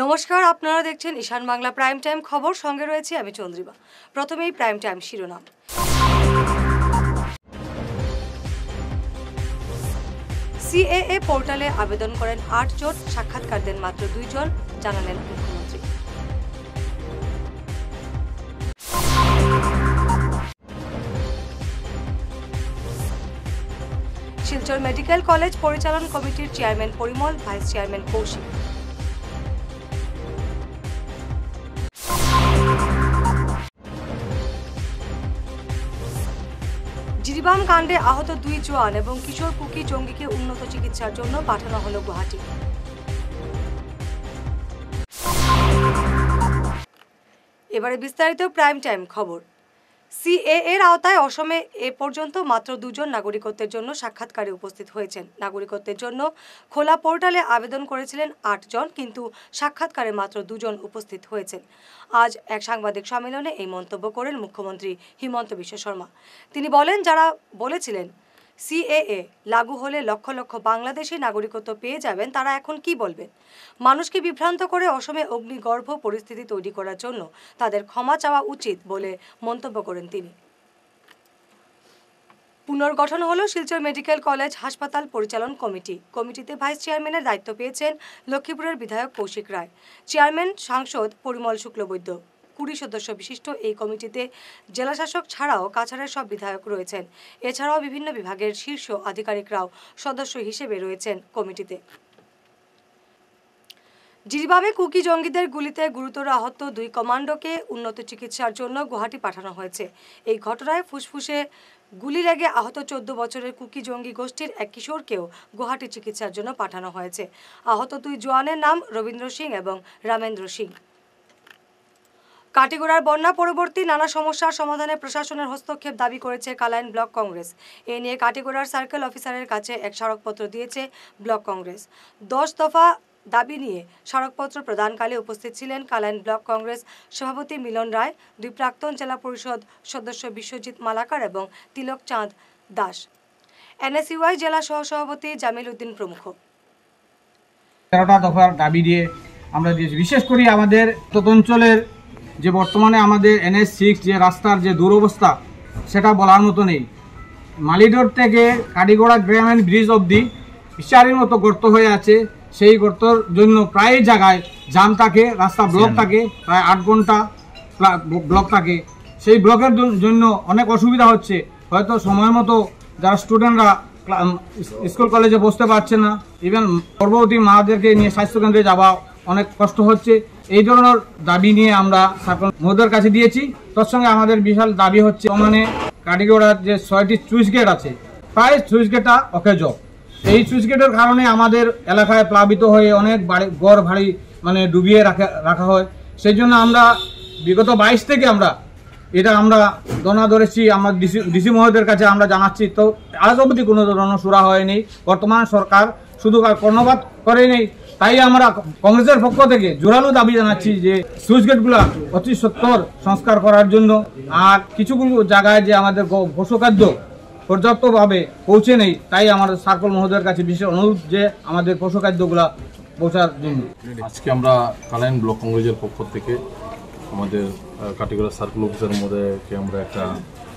নমস্কার, আপনারা দেখছেন ঈশান বাংলা প্রাইম টাইম খবর। সঙ্গে রয়েছে আমি চন্দ্রিমা। প্রথমেই প্রাইম টাইম শিরোনাম। সিএএ পোর্টালে আবেদন করেন ৮ জন, সাক্ষাৎকার দেন মাত্র ২ জন, জানালেন মুখ্যমন্ত্রী। শিলচর মেডিকেল কলেজ পরিচালন কমিটির chairman Parimal, vice chairman Kaushik. Jiribam কাণ্ডে আহত ২ জওয়ান এবং কিশোর কুকি জঙ্গিকে উন্নত চিকিৎসার জন্য পাঠানো হলো গুয়াহাটি। এবারে বিস্তারিত প্রাইম টাইম খবর। সিএএর আওতায় অসমে এ পর্যন্ত মাত্র ২ জন নাগরিকত্বের জন্য সাক্ষাৎকারে উপস্থিত হয়েছেন। নাগরিকত্বের জন্য খোলা পোর্টালে আবেদন করেছিলেন ৮ জন, কিন্তু সাক্ষাৎকারে মাত্র ২ জন উপস্থিত হয়েছেন। আজ এক সাংবাদিক সম্মেলনে এই মন্তব্য করেন মুখ্যমন্ত্রী হিমন্ত বিশ্ব শর্মা। তিনি বলেন, যারা বলেছিলেন সিএএ লাগু হলে লক্ষ লক্ষ বাংলাদেশি নাগরিকত্ব পেয়ে যাবেন, তারা এখন কি বলবেন? মানুষকে বিভ্রান্ত করে অসমে অগ্নিগর্ভ পরিস্থিতি তৈরি করার জন্য তাদের ক্ষমা চাওয়া উচিত বলে মন্তব্য করেন তিনি। পুনর্গঠন হলো শিলচর মেডিকেল কলেজ হাসপাতাল পরিচালন কমিটি। কমিটিতে ভাইস চেয়ারম্যানের দায়িত্ব পেয়েছেন লক্ষ্মীপুরের বিধায়ক কৌশিক রায়, চেয়ারম্যান সাংসদ পরিমল শুক্লবৈদ্য। ২০ সদস্য বিশিষ্ট এই কমিটিতে জেলাশাসক ছাড়াও কাছাড়ের সব বিধায়ক রয়েছেন। এছাড়াও বিভিন্ন বিভাগের শীর্ষ আধিকারিকরাও সদস্য হিসেবে রয়েছেন কমিটিতে। জিরিবামে কুকি জঙ্গিদের গুলিতে গুরুতর আহত ২ কমান্ডোকে উন্নত চিকিৎসার জন্য গুয়াহাটি পাঠানো হয়েছে। এই ঘটনায় ফুসফুসে গুলি লেগে আহত ১৪ বছরের কুকি জঙ্গি গোষ্ঠীর এক কিশোরকেও গুয়াহাটি চিকিৎসার জন্য পাঠানো হয়েছে। আহত ২ জওয়ানের নাম রবীন্দ্র সিং এবং রামেন্দ্র সিং। কাটিগড়ার বন্যা পরবর্তী নানা সমস্যার সমাধানে প্রশাসনের হস্তক্ষেপ দাবি করেছে কালাইন ব্লক কংগ্রেস। এ নিয়ে কাটিগড়ার সার্কেল অফিসারের কাছে এক স্মারকপত্র দিয়েছে ব্লক কংগ্রেস। ১০ দফা দাবি নিয়ে স্মারকপত্র প্রদানকালে উপস্থিত ছিলেন কালাইন ব্লক কংগ্রেস সভাপতি মিলন রায়, ২ প্রাক্তন জেলা পরিষদ সদস্য বিশ্বজিৎ মালাকার এবং তিলক চাঁদ দাস, এনএসইউআই জেলা সহসভাপতি জামিল উদ্দিন প্রমুখ। ১৩টা দফার দাবি দিয়ে আমরা দিয়েছি। বিশেষ করে আমাদের অঞ্চলের যে বর্তমানে আমাদের NH6 যে রাস্তার যে দুরবস্থা, সেটা বলার মতো নেই। মালিডোর থেকে কাটিগড়া গ্রামীণ ব্রিজ অবধি ইশারির মতো গর্ত হয়ে আছে। সেই গর্তর জন্য প্রায় জায়গায় জাম থাকে, রাস্তা ব্লক থাকে, প্রায় ৮ ঘন্টা ব্লক থাকে। সেই ব্লকের জন্য অনেক অসুবিধা হচ্ছে। হয়তো সময় মতো যারা স্টুডেন্টরা স্কুল কলেজে বসতে পারছে না, ইভেন গর্ভবতী মাদেরকে নিয়ে স্বাস্থ্যকেন্দ্রে যাওয়া অনেক কষ্ট হচ্ছে। এই ধরনের দাবি নিয়ে আমরা সার্কেল মহোদয়ের কাছে দিয়েছি। তার সঙ্গে আমাদের বিশাল দাবি হচ্ছে, মানে কাটিগড়ার যে 6টি সুইচ গেট আছে, প্রায় সুইচ গেটটা অকেজ। এই সুইচ গেটের কারণে আমাদের এলাকায় প্লাবিত হয়ে অনেক ঘর ভারী মানে ডুবিয়ে রাখা হয়। সেই জন্য আমরা বিগত ২২ থেকে আমরা দনা ধরেছি। আমরা ডিসি মহোদয়ের কাছে আমরা জানাচ্ছি, তো আজ অবধি কোনো ধরনের সুরা হয়নি। বর্তমান সরকার শুধু কর্ণপাত করেনি। তাই আমরা কংগ্রেসের পক্ষ থেকে জোরালো দাবি জানাচ্ছি যে সুইচ গেটগুলা অতি সত্বর সংস্কার করার জন্য। আর কিছু জায়গায় যে আমাদের পশুখাদ্য পর্যাপ্তভাবে পৌঁছে নেই, তাই আমাদের সার্কেল মহোদয়ের কাছে বিশেষ অনুরোধ যে আমাদের পশুখাদ্যগুলা পৌঁছার জন্য। আজকে আমরা কালাইন ব্লক কংগ্রেসের পক্ষ থেকে আমাদের কাটিগড়া সার্কেল অফিসার মহোদয়কে আমরা একটা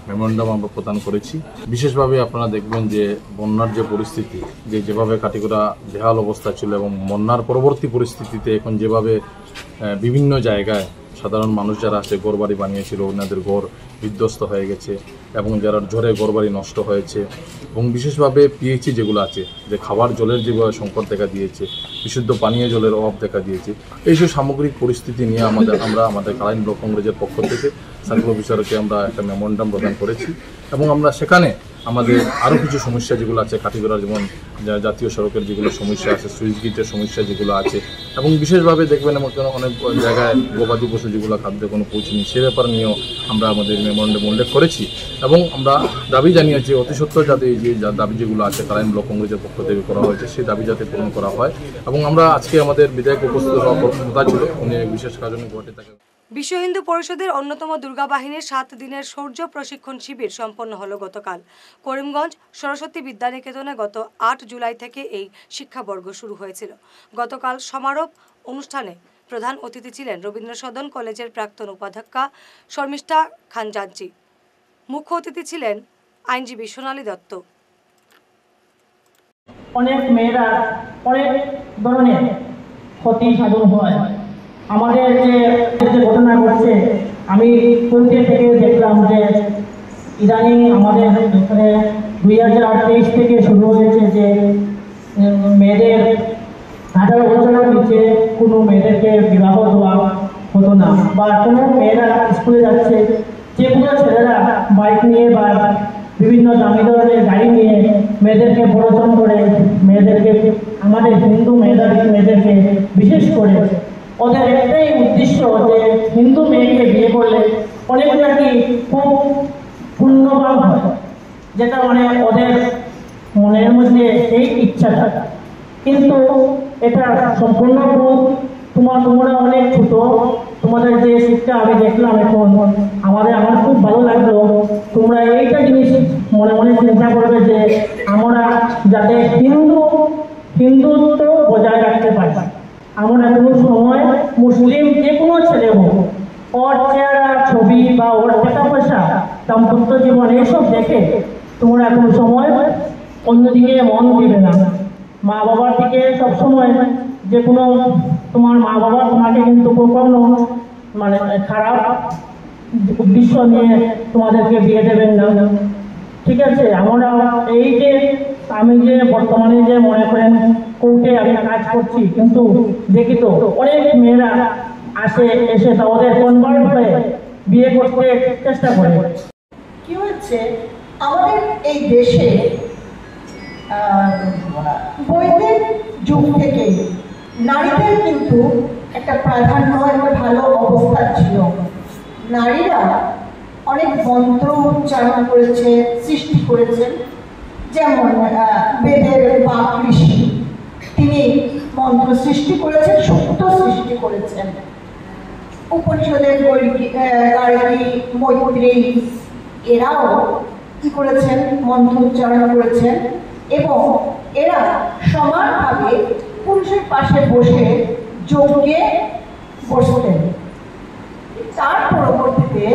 মেমোরেন্ডাম আমরা প্রদান করেছি। বিশেষভাবে আপনারা দেখবেন যে বন্যার যে পরিস্থিতি, যেভাবে কাটিগড়া বেহাল অবস্থা ছিল এবং বন্যার পরবর্তী পরিস্থিতিতে এখন যেভাবে বিভিন্ন জায়গায় সাধারণ মানুষ যারা আছে ঘরবাড়ি বানিয়েছিল, ওনাদের ঘর বিধ্বস্ত হয়ে গেছে এবং যারা ঝড়ে ঘরবাড়ি নষ্ট হয়েছে, এবং বিশেষভাবে পিএইচই যেগুলো আছে, যে খাবার জলের যেভাবে সংকট দেখা দিয়েছে, বিশুদ্ধ পানীয় জলের অভাব দেখা দিয়েছে, এইসব সামগ্রিক পরিস্থিতি নিয়ে আমরা আমাদের কালাইন ব্লক কংগ্রেসের পক্ষ থেকে সার্কেল অফিসারকে আমরা একটা মেমোরেন্ডাম প্রদান করেছি। এবং আমরা সেখানে আমাদের আরও কিছু সমস্যা যেগুলো আছে কাটিগড়ার, যেমন জাতীয় সড়কের যেগুলো সমস্যা আছে, সুইচ গেটের সমস্যা যেগুলো আছে, এবং বিশেষভাবে দেখবেন অনেক জায়গায় গবাদি পশু যেগুলো খাদ্য কোনো পৌঁছেনি, সে ব্যাপার নিয়েও আমরা আমাদের মেমোরেন্ডাম উল্লেখ করেছি। এবং আমরা দাবি জানিয়েছি অতি সত্বর যাতে এই যে দাবি যেগুলো আছে কালাইন ব্লক কংগ্রেসের পক্ষ থেকে করা হয়েছে, সেই দাবি যাতে পূরণ করা হয়। এবং আমরা আজকে আমাদের বিধায়ক উপস্থিত হওয়ার কথা ছিল, উনি বিশেষ কারণে গুয়াহাটি থাকে। বিশ্ব হিন্দু পরিষদের অন্যতম দুর্গা বাহিনীর ৭ দিনের শৌর্য প্রশিক্ষণ শিবির সম্পন্ন হলো গতকাল। করিমগঞ্জ সরস্বতী বিদ্যানিকেতনে গত ৮ জুলাই থেকে এই শিক্ষাবর্গ শুরু হয়েছিল। গতকাল সমারোহ অনুষ্ঠানে প্রধান অতিথি ছিলেন রবীন্দ্র সদন কলেজের প্রাক্তন উপাধ্যক্ষা শর্মিষ্ঠা খানজাঞ্চি। মুখ্য অতিথি ছিলেন আইনজীবী সোনালী দত্ত। অনেক মেয়েরা অনেক ধরনের ক্ষতি সাধন হয়। আমাদের যে ঘটনা ঘটছে, আমি শুরুতে থেকে দেখলাম যে ইদানিং আমাদের এখানে 2023 থেকে শুরু হয়েছে যে মেয়েদের 18 বছরের নিচে কোনো মেয়েদেরকে বিবাহ দেওয়া হতো না, বা কোনো মেয়েরা স্কুলে যাচ্ছে, যে কোনো ছেলেরা বাইক নিয়ে বা বিভিন্ন দামি ধরনের গাড়ি নিয়ে মেয়েদেরকে প্ররোচন করে মেয়েদেরকে, আমাদের হিন্দু মেয়েদেরকে বিশেষ করে ওদের একটাই উদ্দেশ্য যে হিন্দু মেয়েকে বিয়ে করলে অনেক নাকি খুব পুণ্যবান হয়, যেটা মানে ওদের মনের মধ্যে এই ইচ্ছাটা। কিন্তু এটা সম্পূর্ণ ভুল। তোমরা অনেক ছোট, তোমাদের যে শিক্ষা আমি দেখলাম এখন আমার খুব ভালো লাগলো। তোমরা এইটা জিনিস মনে মনে চিন্তা করবে যে আমরা যাতে হিন্দুত্ব বজায় রাখতে পারি। আমরা কোনো সময় মুসলিম যে কোনো ছেলে হোক, ওর চেহারা, ছবি বা ওর টাকা পয়সা, দাম্পত্য জীবন এইসব দেখে তোমরা কোনো সময় অন্যদিকে মন দিবে না। মা বাবার দিকে সবসময়, যে কোনো তোমার মা বাবা তোমাকে কিন্তু কখনো মানে খারাপ উদ্দেশ্য নিয়ে তোমাদেরকে বিয়ে দেবেন না, ঠিক আছে? আমরা এই যে আমি যে বর্তমানে যে মনে করেন কোর্টে আমি কাজ করছি, কিন্তু দেখি তো অনেক মেয়েরা এসে ওদের কনভার্ট হয়ে বিয়ে করতে চেষ্টা করে। কি হচ্ছে আমাদের এই দেশে বৈদিক যুগ থেকে নারীদের কিন্তু একটা প্রাধান্য, একটা ভালো অবস্থা ছিল। নারীরা অনেক মন্ত্র উচ্চারণ করেছে, সৃষ্টি করেছেন। যেমন বেদের বাক ঋষি, তিনি মন্ত্র সৃষ্টি করেছেন, সত্য সৃষ্টি করেছেন। উপনিষদের গার্গী, মৈত্রেয়ী এরাও কি করেছেন? মন্ত্র উচ্চারণ করেছেন, এবং এরা সমানভাবে পুরুষের পাশে বসে যজ্ঞে বসতেন। তার পরবর্তীতে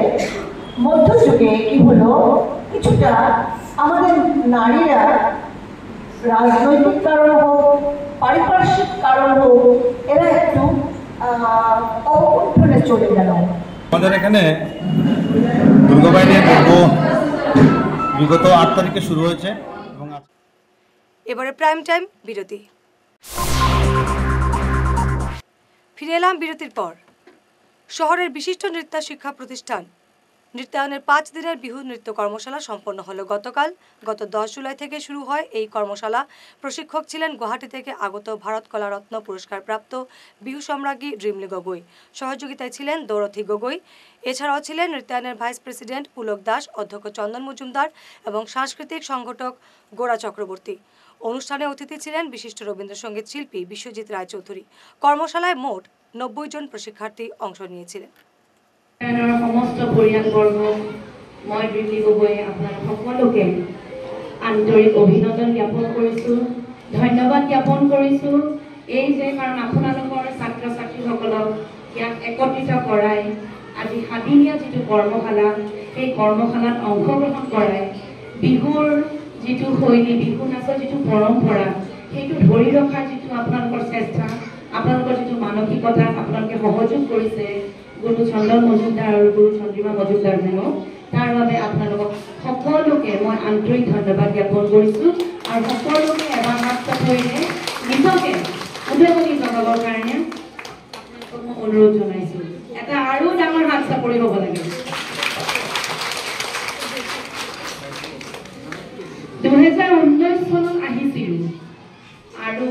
মধ্যযুগে কি হলো, কিছুটা আমাদের নারীরা রাজনৈতিক কারণ হোক, পারিপার্শ্বিক কারণ হোক, এরা একটু অবকণ্ঠনে চলে গেল। আমাদের এখানে দুর্গাবাইনের পর্ব বিগত 8 তারিখে শুরু হয়েছে এবং এবারে প্রাইম টাইম বিরতি। ফিরে এলাম বিরতির পর। শহরের বিশিষ্ট নৃত্য শিক্ষা প্রতিষ্ঠান নৃত্যায়নের 5 দিনের বিহু নৃত্য কর্মশালা সম্পন্ন হলো গতকাল। গত 10 জুলাই থেকে শুরু হয় এই কর্মশালা। প্রশিক্ষক ছিলেন গুয়াহাটি থেকে আগত ভারত কলারত্ন পুরস্কারপ্রাপ্ত বিহু সম্রাজ্ঞী ড্রিমলি গগৈ। সহযোগিতায় ছিলেন দৌরথী গগৈ। এছাড়াও ছিলেন নৃত্যায়নের ভাইস প্রেসিডেন্ট পুলক দাস, অধ্যক্ষ চন্দন মজুমদার এবং সাংস্কৃতিক সংগঠক গোরা চক্রবর্তী। অনুষ্ঠানে অতিথি ছিলেন বিশিষ্ট রবীন্দ্রসঙ্গীত শিল্পী বিশ্বজিৎ রায়চৌধুরী। কর্মশালায় মোট 90 জন প্রশিক্ষার্থী অংশ নিয়েছিলেন। সমস্ত পৰিয়ালবৰ্গ, মই ড্ৰিমলি গগৈ আপোনালোক সকলোকে আন্তৰিক অভিনন্দন জ্ঞাপন কৰিছোঁ, ধন্যবাদ জ্ঞাপন কৰিছোঁ। এই যে কাৰণ আপোনালোকৰ ছাত্ৰ ছাত্ৰীসকলক ইয়াত একত্ৰিত কৰাই আজি 7 দিনীয়া যিটো কৰ্মশালা, সেই কৰ্মশালাত অংশগ্ৰহণ কৰাই বিহুৰ যিটো শৈলী, বিহু নাচৰ যিটো পৰম্পৰা, সেইটো ধৰি ৰখাৰ যিটো আপোনালোকৰ চেষ্টা, আপোনালোকৰ যিটো মানসিকতা, আপোনালোকে সহযোগ কৰিছে গুৰু চন্দন মজুমদাৰ আৰু গুৰু চন্দ্ৰিমা মজুমদাৰ মেমক, তাৰ বাবে আপোনালোকক সকলোকে মই আন্তৰিক ধন্যবাদ জ্ঞাপন কৰিছোঁ। আৰু সকলোকে এবাৰ হাত চাপৰিলে নিজকে উদগনি জগাবৰ কাৰণে মই অনুৰোধ জনাইছোঁ। এটা আৰু ডাঙৰ হাত চাপৰি হ'ব লাগে। 2019 চনত আহিছিলোঁ আৰু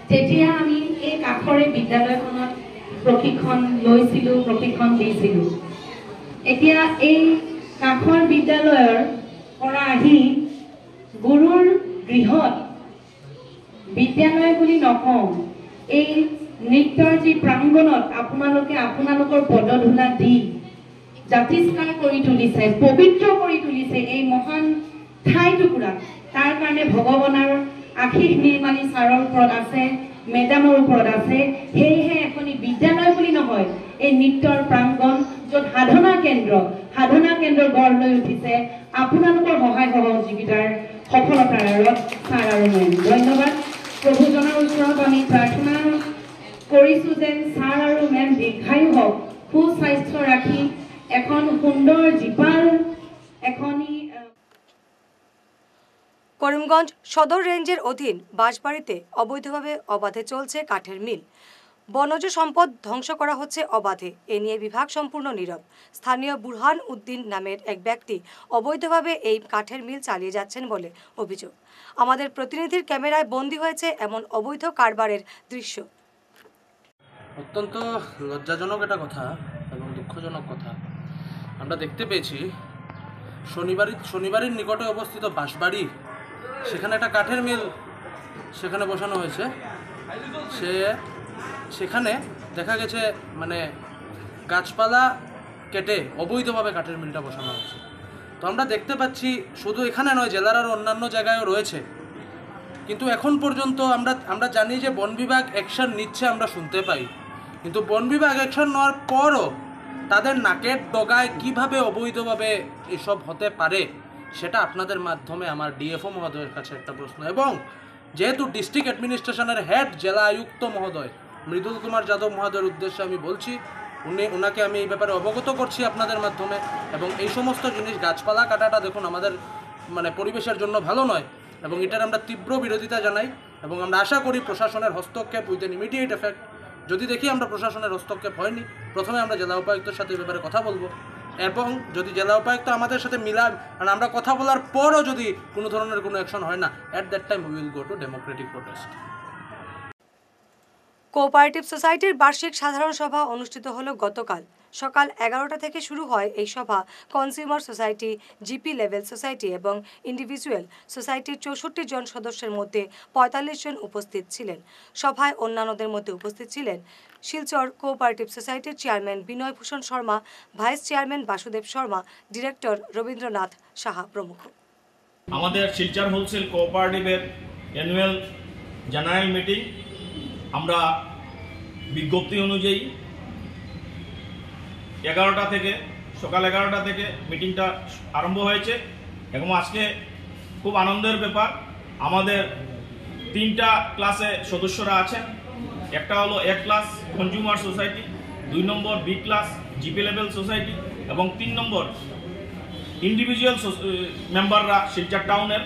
তেতিয়া আমি এই কাষৰে বিদ্যালয়খনত প্ৰশিক্ষণ লৈছিলোঁ, প্ৰশিক্ষণ দিছিলোঁ। এতিয়া এই কাষৰ বিদ্যালয়ৰ পৰা আহি গুৰুৰ গৃহত, বিদ্যালয় বুলি নকওঁ, এই নৃত্যৰ যি প্ৰাংগণত আপোনালোকে আপোনালোকৰ পদধূলা দি জাতিষ্কাৰ কৰি তুলিছে, পবিত্ৰ কৰি তুলিছে এই মহান ঠাই টুকুৰা। তাৰ কাৰণে ভগৱানৰ আশীষ নিৰ্মালী ছাৰৰ ওপৰত আছে, মেডামৰ ওপৰত আছে। সেয়েহে এখন বিদ্যালয় বুলি নহয়, এই নৃত্যৰ প্ৰাংগণ য'ত সাধনা কেন্দ্ৰ গঢ় লৈ উঠিছে আপোনালোকৰ সহায় সহযোগিতাৰ সফলতাৰ আঁৰত ছাৰ আৰু মেম। ধন্যবাদ। প্ৰভুজনৰ ওচৰত আমি প্ৰাৰ্থনা কৰিছোঁ যে ছাৰ আৰু মেম দীৰ্ঘায়ু হওক, সুস্বাস্থ্য ৰাখি এখন সুন্দৰ জীপাল এখনি। করিমগঞ্জ সদর রেঞ্জের অধীন বাঁশবাড়িতে অবৈধভাবে অবাধে চলছে কাঠের মিল। বনজ সম্পদ ধ্বংস করা হচ্ছে অবাধে। এ নিয়ে বিভাগ সম্পূর্ণ নীরব। স্থানীয় বুরহান উদ্দিন নামের এক ব্যক্তি অবৈধভাবে এই কাঠের মিল চালিয়ে যাচ্ছেন বলে অভিযোগ। আমাদের প্রতিনিধির ক্যামেরায় বন্দী হয়েছে এমন অবৈধ কারবারের দৃশ্য। অত্যন্ত লজ্জাজনক একটা কথা এবং দুঃখজনক কথা। আমরা দেখতে পেয়েছি শনিবারের নিকটে অবস্থিত বাঁশবাড়ি, সেখানে একটা কাঠের মিল সেখানে বসানো হয়েছে। সেখানে দেখা গেছে মানে গাছপালা কেটে অবৈধভাবে কাঠের মিলটা বসানো হয়েছে। তো আমরা দেখতে পাচ্ছি শুধু এখানে নয়, জেলার আরও অন্যান্য জায়গায়ও রয়েছে। কিন্তু এখন পর্যন্ত আমরা জানি যে বন বিভাগ অ্যাকশন নিচ্ছে, আমরা শুনতে পাই, কিন্তু বন বিভাগ অ্যাকশন নেওয়ার পরও তাদের নাকের ডগায় কিভাবে অবৈধভাবে এসব হতে পারে সেটা আপনাদের মাধ্যমে আমার ডিএফও মহোদয়ের কাছে একটা প্রশ্ন। এবং যেহেতু ডিস্ট্রিক্ট অ্যাডমিনিস্ট্রেশনের হেড জেলা আয়ুক্ত মহোদয় মৃদুল কুমার যাদব মহোদয়ের উদ্দেশ্যে আমি বলছি, ওনাকে আমি এই ব্যাপারে অবগত করছি আপনাদের মাধ্যমে। এবং এই সমস্ত জিনিস, গাছপালা কাটাটা দেখুন আমাদের মানে পরিবেশের জন্য ভালো নয়, এবং এটার আমরা তীব্র বিরোধিতা জানাই। এবং আমরা আশা করি প্রশাসনের হস্তক্ষেপ উইথ এন ইমিডিয়েট এফেক্ট। যদি দেখি আমরা প্রশাসনের হস্তক্ষেপ হয়নি, প্রথমে আমরা জেলা উপায়ুক্তের সাথে এই ব্যাপারে কথা বলবো, এবং যদি জেলা উপায়ুক্ত আমাদের সাথে মিলান আর আমরা কথা বলার পরও যদি কোনো ধরনের কোনো অ্যাকশন হয় না, at that time we will go to Democratic protest. Cooperative সোসাইটির বার্ষিক সাধারণ সভা অনুষ্ঠিত হলো গতকাল। সকাল 11টা থেকে শুরু হয় এই সভা। Consumer society, GP level society এবং ইন্ডিভিজুয়াল সোসাইটির 64 জন সদস্যের মধ্যে 45 জন উপস্থিত ছিলেন। সভায় অন্যান্যদের মধ্যে উপস্থিত ছিলেন শিলচর কোঅপারেটিভ সোসাইটির chairman Binoy Bhushan Sharma, vice chairman Basudeb Sharma, director Rabindranath Saha প্রমুখ। আমাদের শিলচর হোলসেল কোঅপারেটিভের অ্যানুয়াল জেনারেল মিটিং আমরা বিজ্ঞপ্তি অনুযায়ী 11টা থেকে সকাল 11টা থেকে মিটিংটা আরম্ভ হয়েছে। এবং আজকে খুব আনন্দের ব্যাপার, আমাদের 3টা ক্লাসে সদস্যরা আছেন। একটা হলো এ ক্লাস কনজিউমার সোসাইটি, 2 নম্বর B class GP level society এবং 3 নম্বর ইন্ডিভিজুয়াল মেম্বাররা শিলচর টাউনের।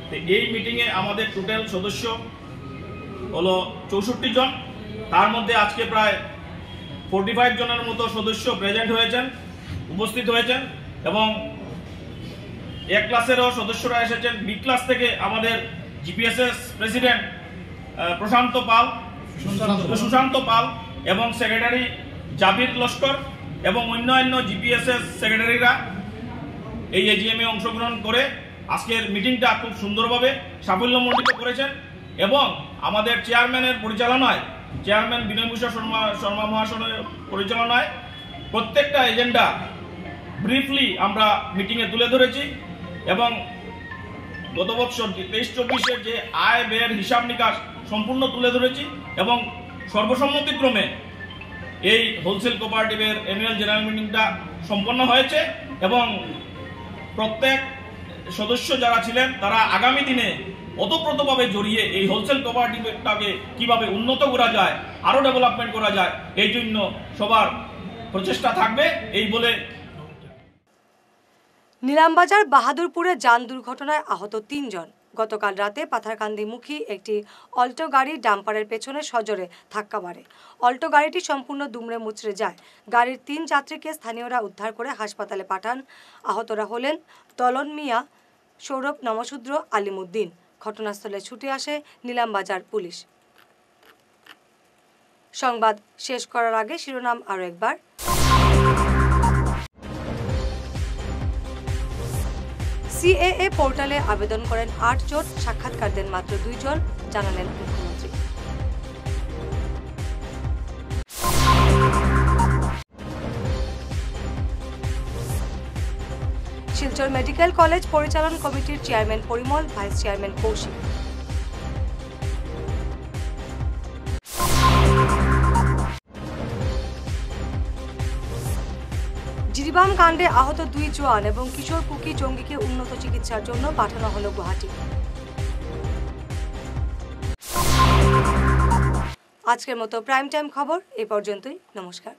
তো এই মিটিংয়ে আমাদের টোটাল সদস্য হলো 64 জন। তার মধ্যে আজকে প্রায় 45 জনের মতো সদস্য প্রেজেন্ট হয়েছেন, উপস্থিত হয়েছেন। এবং এ ক্লাসেরও সদস্যরা এসেছেন। বি ক্লাস থেকে আমাদের জিপিএসএস প্রেসিডেন্ট সুশান্ত পাল এবং সেক্রেটারি জাবির লস্কর এবং অন্যান্য জিপিএসএস সেক্রেটারিরা এই এজিএমে অংশগ্রহণ করে আজকের মিটিংটা খুব সুন্দরভাবে সাফল্যমণ্ডিত করেছেন। এবং আমাদের চেয়ারম্যানের পরিচালনায়, চেয়ারম্যান বিনয় ভূষণ শর্মা মহাশয়ের পরিচালনায় প্রত্যেকটা এজেন্ডা ব্রিফলি আমরা মিটিংয়ে তুলে ধরেছি। এবং গত বছর 23-24-এর যে আয় ব্যয়ের হিসাব নিকাশ সম্পূর্ণ তুলে ধরেছি। এবং সর্বসম্মতিক্রমে এই হোলসেল কোঅপারেটিভের অ্যানুয়াল জেনারেল মিটিংটা সম্পন্ন হয়েছে। এবং প্রত্যেক সদস্য যারা ছিলেন তারা আগামী দিনে ওতপ্রোতভাবে জড়িয়ে এই হোলসেল কোঅপারেটিভটাকে কিভাবে উন্নত করা যায়, আরও ডেভেলপমেন্ট করা যায়, এই জন্য সবার প্রচেষ্টা থাকবে এই বলে। নিলামবাজার বাহাদুরপুরে যান দুর্ঘটনায় আহত 3 জন। গতকাল রাতে পাথারকান্দিমুখী একটি অল্টো গাড়ি ডাম্পারের পেছনে সজোরে ধাক্কা মারে। অল্টো গাড়িটি সম্পূর্ণ দুমড়ে মুচড়ে যায়। গাড়ির 3 যাত্রীকে স্থানীয়রা উদ্ধার করে হাসপাতালে পাঠান। আহতরা হলেন দলন মিয়া, সৌরভ নমশূদ্র, আলিমুদ্দিন। ঘটনাস্থলে ছুটে আসে নিলামবাজার পুলিশ। সংবাদ শেষ করার আগে শিরোনাম আরও একবার। সিএএ পোর্টালে আবেদন করেন 8 জন, সাক্ষাৎকার দেন মাত্র 2 জন, জানালেন মুখ্যমন্ত্রী। শিলচর মেডিকেল কলেজ পরিচালন কমিটির chairman Parimal, vice chairman Kaushik. চিবাম কাণ্ডে আহত 2 জওয়ান এবং কিশোর কুকি জঙ্গিকে উন্নত চিকিৎসার জন্য পাঠানো হলো গুয়াহাটি। আজকের মতো প্রাইম টাইম খবর এই পর্যন্তই। নমস্কার।